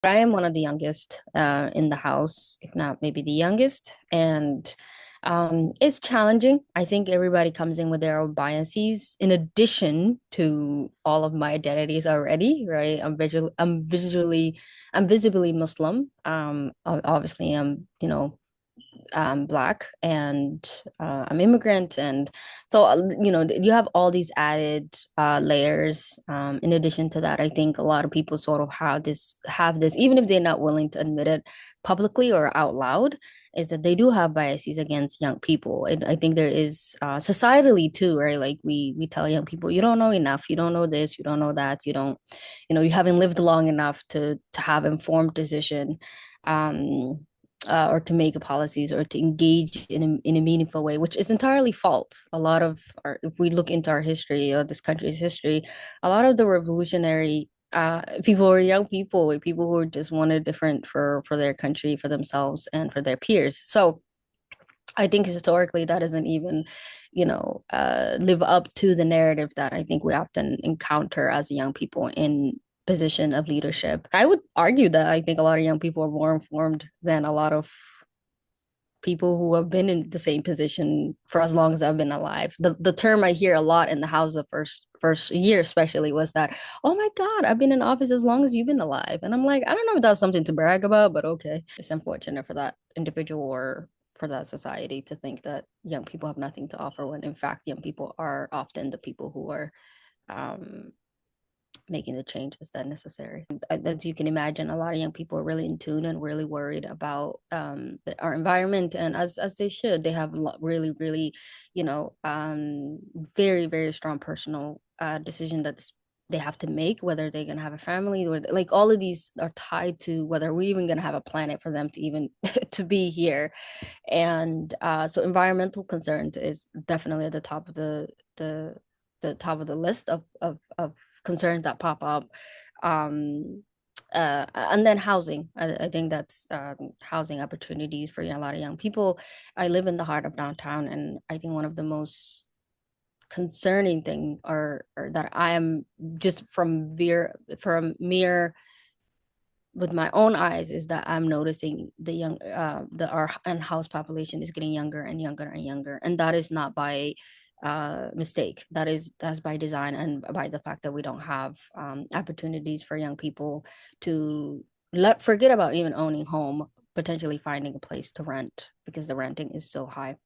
I am one of the youngest in the house, if not maybe the youngest. And it's challenging. I think everybody comes in with their own biases, in addition to all of my identities already, right? I'm visibly Muslim. Obviously, I'm Black and I'm immigrant. And so, you have all these added layers. In addition to that, I think a lot of people sort of have this, even if they're not willing to admit it publicly or out loud, is that they do have biases against young people. And I think there is societally too, right? Like we tell young people, you don't know enough, you don't know this, you don't know that, you haven't lived long enough to have informed decision. Or to make policies or to engage in a meaningful way, which is entirely false. A lot of if we look into our history or this country's history, a lot of the revolutionary people were young people who just wanted different for their country, for themselves, and for their peers. So I think historically that doesn't even, live up to the narrative that I think we often encounter as young people in position of leadership. I would argue that I think a lot of young people are more informed than a lot of people who have been in the same position for as long as I've been alive. The term I hear a lot in the house the first year especially was that, oh my God, I've been in office as long as you've been alive. And I'm like, I don't know if that's something to brag about, but okay. It's unfortunate for that individual or for that society to think that young people have nothing to offer when in fact young people are often the people who are um making the changes that are necessary. As you can imagine, a lot of young people are really in tune and really worried about our environment, and as they should. They have really, really, very, very strong personal decision that they have to make, whether they're gonna have a family or like all of these are tied to whether we're even gonna have a planet for them to even to be here. And so environmental concerns is definitely at the top of the top of the list of concerns that pop up. Um, and then housing. I think that's housing opportunities for a lot of young people. I live in the heart of downtown, and I think one of the most concerning thing or that I am just from mere with my own eyes is that I'm noticing our unhoused population is getting younger and younger and younger, and that is not by mistake. That's by design and by the fact that we don't have opportunities for young people to let forget about even owning home, potentially finding a place to rent because the renting is so high.